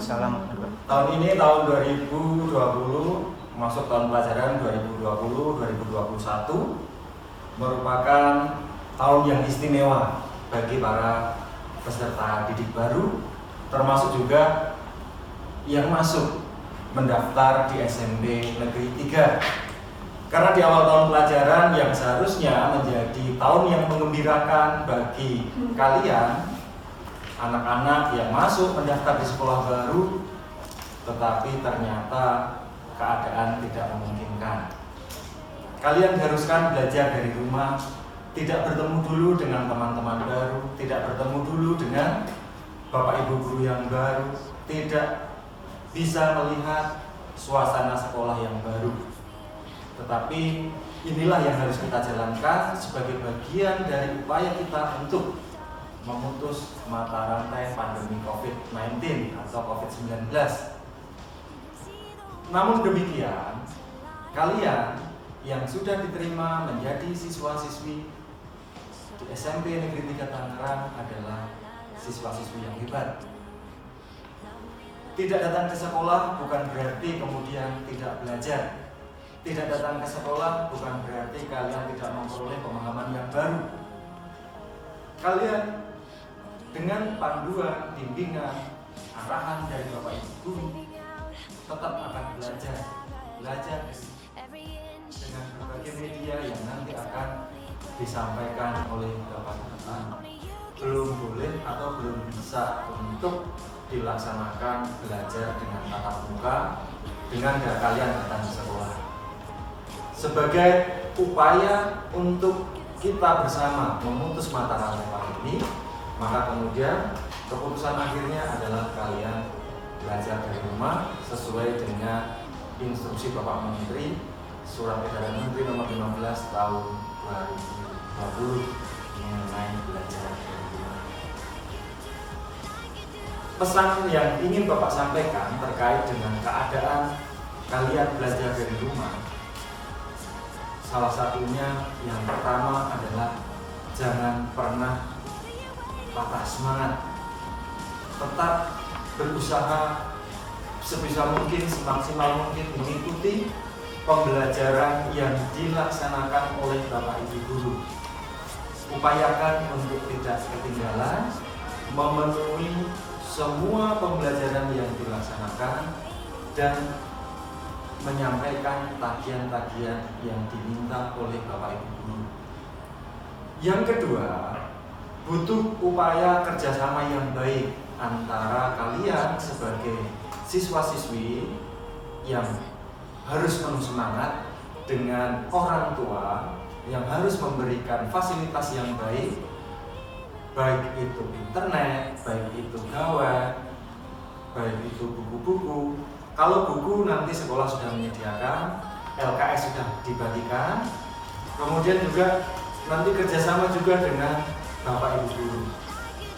Waalaikumsalam. Tahun ini tahun 2020 masuk tahun pelajaran 2020-2021 merupakan tahun yang istimewa bagi para peserta didik baru, termasuk juga yang masuk mendaftar di SMP Negeri 3. Karena di awal tahun pelajaran yang seharusnya menjadi tahun yang mengembirakan bagi kalian, anak-anak yang masuk mendaftar di sekolah baru, tetapi ternyata keadaan tidak memungkinkan. Kalian diharuskan belajar dari rumah, tidak bertemu dulu dengan teman-teman baru, tidak bertemu dulu dengan bapak ibu guru yang baru, tidak bisa melihat suasana sekolah yang baru. Tetapi inilah yang harus kita jalankan sebagai bagian dari upaya kita untuk memutus mata rantai pandemi COVID-19 atau COVID-19. Namun demikian, kalian yang sudah diterima menjadi siswa-siswi di SMP Negeri 3 Tangerang adalah siswa-siswi yang hebat. Tidak datang ke sekolah bukan berarti kemudian tidak belajar. Tidak datang ke sekolah bukan berarti kalian tidak memperoleh pemahaman yang baru. Kalian dengan panduan, bimbingan, arahan dari Bapak Ibu Guru tetap akan belajar dengan berbagai media yang nanti akan disampaikan oleh Bapak-Bapak. Belum boleh atau belum bisa untuk dilaksanakan belajar dengan tatap muka dengan kalian datang ke sekolah. Sebagai upaya untuk kita bersama memutus mata rantai pandemi, maka kemudian keputusan akhirnya adalah kalian belajar dari rumah sesuai dengan instruksi Bapak Menteri, Surat Edaran Menteri Nomor 15 Tahun 2020 mengenai belajar dari rumah. Pesan yang ingin Bapak sampaikan terkait dengan keadaan kalian belajar dari rumah, salah satunya yang pertama adalah jangan pernah patah semangat. Tetap berusaha sebisa mungkin, semaksimal mungkin mengikuti pembelajaran yang dilaksanakan oleh Bapak Ibu Guru. Upayakan untuk tidak ketinggalan, memenuhi semua pembelajaran yang dilaksanakan dan menyampaikan tagihan-tagihan yang diminta oleh Bapak Ibu Guru. Yang kedua, butuh upaya kerjasama yang baik antara kalian sebagai siswa-siswi yang harus penuh semangat dengan orang tua yang harus memberikan fasilitas yang baik, baik itu internet, baik itu gawai, baik itu buku-buku. Kalau buku nanti sekolah sudah menyediakan, LKS sudah dibagikan, kemudian juga nanti kerjasama juga dengan Bapak Ibu Guru.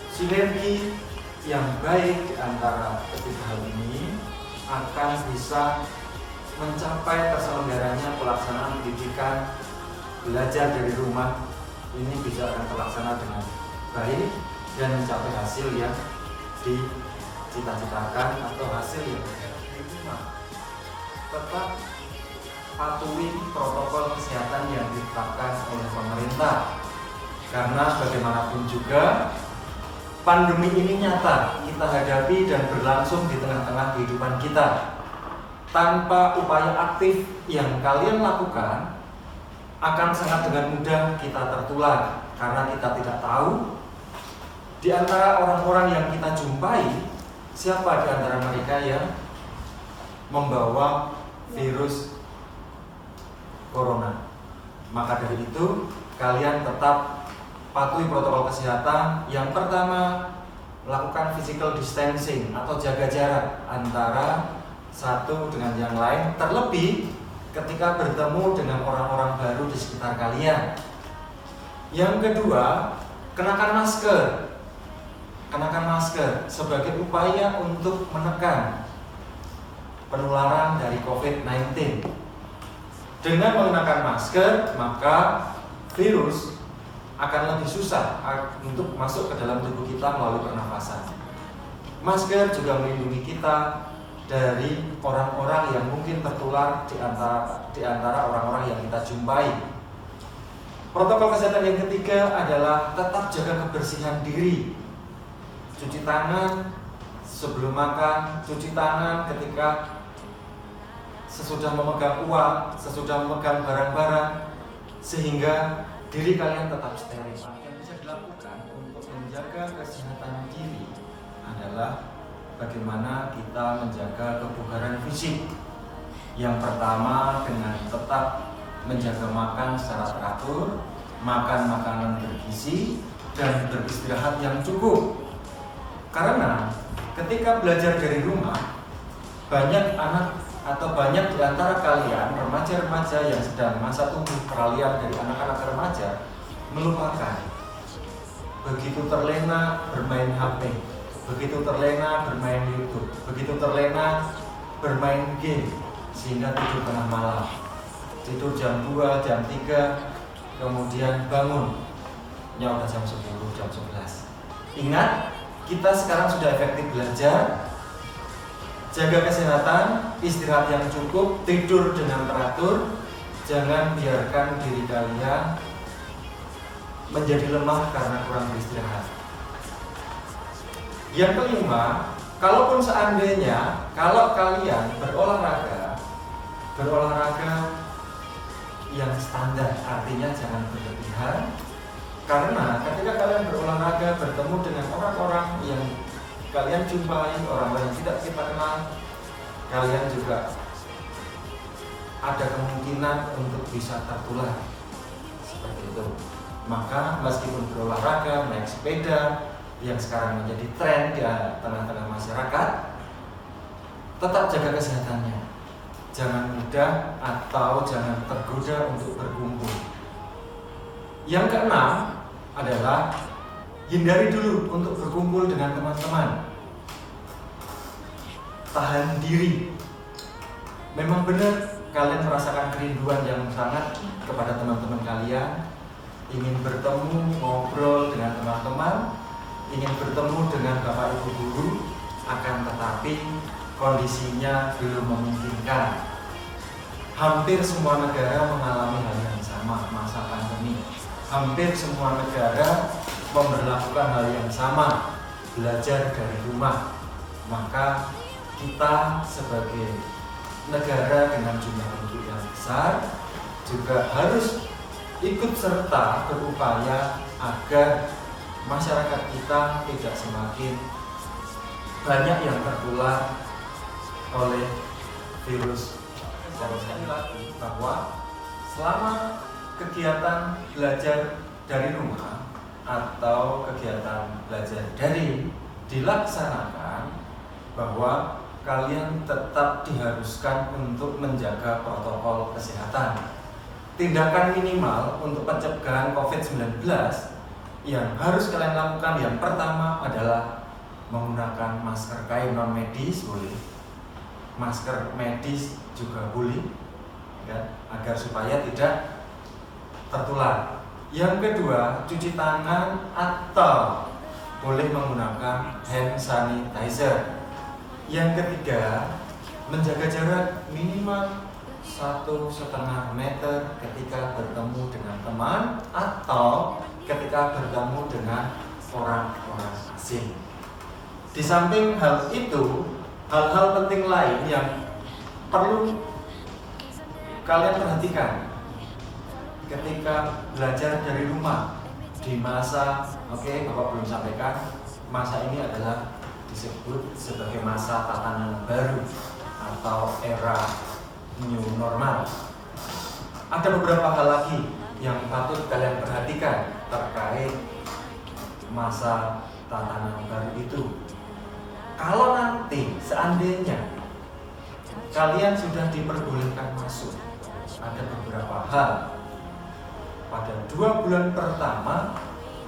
Sinergi yang baik di antara ketiga hal ini akan bisa mencapai terselenggaranya pelaksanaan pendidikan belajar dari rumah. Ini bisa akan terlaksana dengan baik dan mencapai hasil yang dicita-citakan atau hasil yang diterima. Tetap patuhi protokol kesehatan yang ditetapkan oleh pemerintah, karena bagaimanapun juga pandemi ini nyata kita hadapi dan berlangsung di tengah-tengah kehidupan kita. Tanpa upaya aktif yang kalian lakukan, akan sangat dengan mudah kita tertular, karena kita tidak tahu di antara orang-orang yang kita jumpai siapa di antara mereka yang membawa virus corona. Maka dari itu kalian tetap patuhi protokol kesehatan. Yang pertama, lakukan physical distancing atau jaga jarak antara satu dengan yang lain, terlebih ketika bertemu dengan orang-orang baru di sekitar kalian. Yang kedua, kenakan masker. Kenakan masker sebagai upaya untuk menekan penularan dari COVID-19. Dengan menggunakan masker, maka virus akan lebih susah untuk masuk ke dalam tubuh kita melalui pernafasan. Masker juga melindungi kita dari orang-orang yang mungkin tertular di antara orang-orang yang kita jumpai. Protokol kesehatan yang ketiga adalah tetap jaga kebersihan diri. Cuci tangan sebelum makan, cuci tangan ketika sesudah memegang uang, sesudah memegang barang-barang, sehingga diri kalian tetap steril. Yang bisa dilakukan untuk menjaga kesehatan diri adalah bagaimana kita menjaga kebugaran fisik. Yang pertama dengan tetap menjaga makan secara teratur, makan makanan bergizi, dan beristirahat yang cukup. Karena ketika belajar dari rumah, banyak anak atau banyak di antara kalian remaja-remaja yang sedang masa tumbuh peralihan dari anak-anak remaja melupakan. Begitu terlena bermain HP, begitu terlena bermain YouTube, begitu terlena bermain game, sehingga tidur tengah malam, tidur jam 2, jam 3, kemudian bangun udah jam 10, jam 11. Ingat, kita sekarang sudah efektif belajar. Jaga kesehatan, istirahat yang cukup, tidur dengan teratur. Jangan biarkan diri kalian menjadi lemah karena kurang beristirahat. Yang kelima, kalaupun seandainya kalau kalian berolahraga yang standar, artinya jangan berlebihan. Karena ketika kalian berolahraga bertemu dengan orang-orang yang kalian jumpai, orang-orang yang tidak kita kenal, kalian juga ada kemungkinan untuk bisa tertular seperti itu. Maka meskipun berolahraga, naik sepeda yang sekarang menjadi tren di tengah-tengah masyarakat, tetap jaga kesehatannya. Jangan mudah atau jangan tergoda untuk berkumpul. Yang keenam adalah hindari dulu untuk berkumpul dengan teman-teman. Tahan diri. Memang benar kalian merasakan kerinduan yang sangat kepada teman-teman kalian, ingin bertemu, ngobrol dengan teman-teman, ingin bertemu dengan Bapak Ibu guru, akan tetapi kondisinya belum memungkinkan. Hampir semua negara mengalami hal yang sama masa pandemi. Hampir semua negara memberlakukan hal yang sama, belajar dari rumah. Maka kita sebagai negara dengan jumlah penduduk yang besar juga harus ikut serta berupaya agar masyarakat kita tidak semakin banyak yang tertular oleh virus. Dan sekali lagi bahwa selama kegiatan belajar dari rumah atau kegiatan belajar daring dilaksanakan, bahwa kalian tetap diharuskan untuk menjaga protokol kesehatan. Tindakan minimal untuk pencegahan COVID-19 yang harus kalian lakukan, yang pertama adalah menggunakan masker kain non medis boleh, masker medis juga boleh, ya, agar supaya tidak tertular. Yang kedua, cuci tangan atau boleh menggunakan hand sanitizer. Yang ketiga, menjaga jarak minimal 1,5 meter ketika bertemu dengan teman atau ketika bertemu dengan orang-orang asing. Di samping hal itu, hal-hal penting lain yang perlu kalian perhatikan ketika belajar dari rumah di masa, Bapak belum sampaikan, masa ini adalah disebut sebagai masa tatanan baru atau era new normal. Ada beberapa hal lagi yang patut kalian perhatikan terkait masa tatanan baru itu. Kalau nanti seandainya kalian sudah diperbolehkan masuk, ada beberapa hal. Pada 2 bulan pertama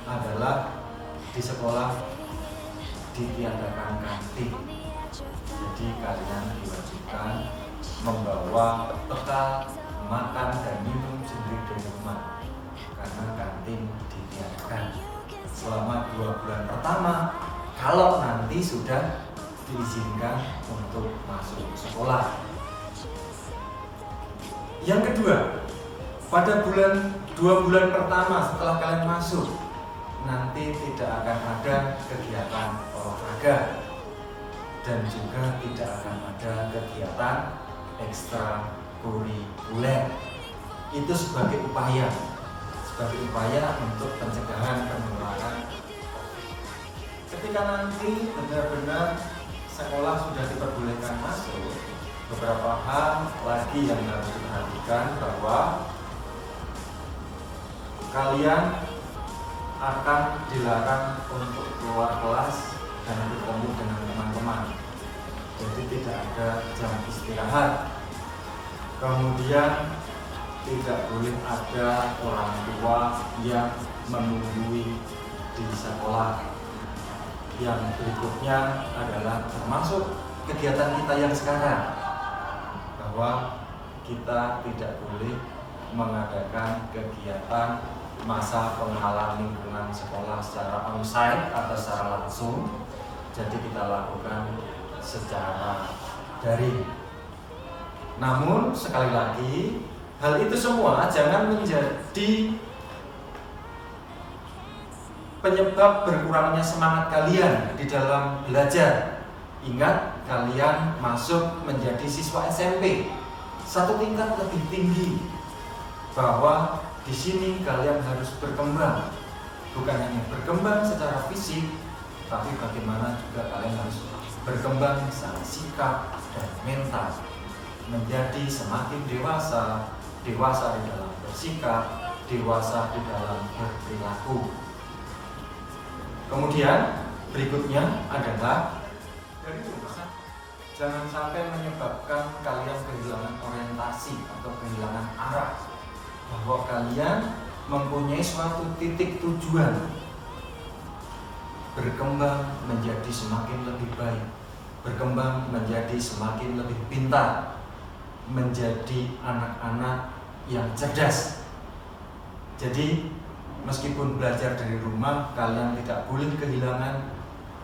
adalah di sekolah ditiadakan kantin. Jadi kalian diwajibkan membawa bekal makan dan minum sendiri dari rumah karena kantin ditiadakan. Selama 2 bulan pertama kalau nanti sudah diizinkan untuk masuk sekolah. Yang kedua, pada 2 bulan pertama setelah kalian masuk, nanti tidak akan ada kegiatan olahraga dan juga tidak akan ada kegiatan ekstrakurikuler. Itu sebagai upaya untuk pencegahan penularan. Ketika nanti benar-benar sekolah sudah diperbolehkan masuk, beberapa hal lagi yang harus diperhatikan, bahwa kalian akan dilarang untuk keluar kelas dan bertemu dengan teman-teman. Jadi tidak ada jam istirahat. Kemudian tidak boleh ada orang tua yang menunggui di sekolah. Yang berikutnya adalah termasuk kegiatan kita yang sekarang, bahwa kita tidak boleh mengadakan kegiatan masa pengenalan lingkungan sekolah secara onsite atau secara langsung. Jadi kita lakukan secara daring. Namun sekali lagi, hal itu semua jangan menjadi penyebab berkurangnya semangat kalian di dalam belajar. Ingat, kalian masuk menjadi siswa SMP, satu tingkat lebih tinggi, bahwa di sini kalian harus berkembang. Bukan hanya berkembang secara fisik, tapi bagaimana juga kalian harus berkembang secara sikap dan mental, menjadi semakin dewasa di dalam bersikap, dewasa di dalam berperilaku. Kemudian berikutnya adalah dari rumah, jangan sampai menyebabkan kalian kehilangan orientasi atau kehilangan arah, bahwa kalian mempunyai suatu titik tujuan, berkembang menjadi semakin lebih baik, berkembang menjadi semakin lebih pintar, menjadi anak-anak yang cerdas. Jadi meskipun belajar dari rumah, kalian tidak boleh kehilangan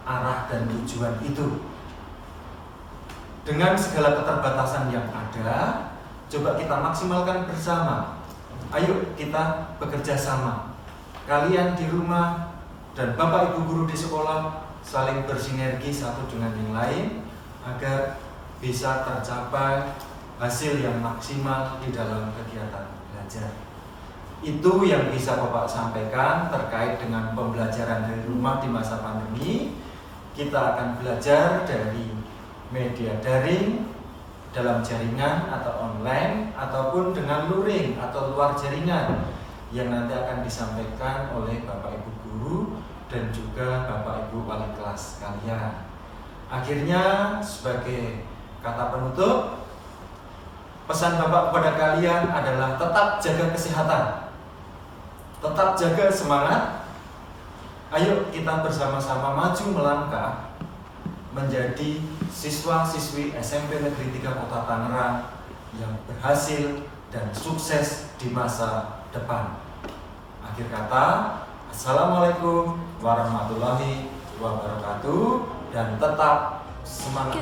arah dan tujuan itu. Dengan segala keterbatasan yang ada, coba kita maksimalkan bersama. Ayo kita bekerja sama. Kalian di rumah dan Bapak Ibu guru di sekolah saling bersinergi satu dengan yang lain agar bisa tercapai hasil yang maksimal di dalam kegiatan belajar. Itu yang bisa Bapak sampaikan terkait dengan pembelajaran dari rumah di masa pandemi. Kita akan belajar dari media daring, dalam jaringan atau online, ataupun dengan luring atau luar jaringan, yang nanti akan disampaikan oleh Bapak Ibu guru dan juga Bapak Ibu wali kelas kalian. Akhirnya, sebagai kata penutup, pesan Bapak kepada kalian adalah tetap jaga kesehatan, tetap jaga semangat. Ayo kita bersama-sama maju melangkah menjadi siswa-siswi SMP Negeri 3 Kota Tangerang yang berhasil dan sukses di masa depan. Akhir kata, Assalamualaikum warahmatullahi wabarakatuh, dan tetap semangat.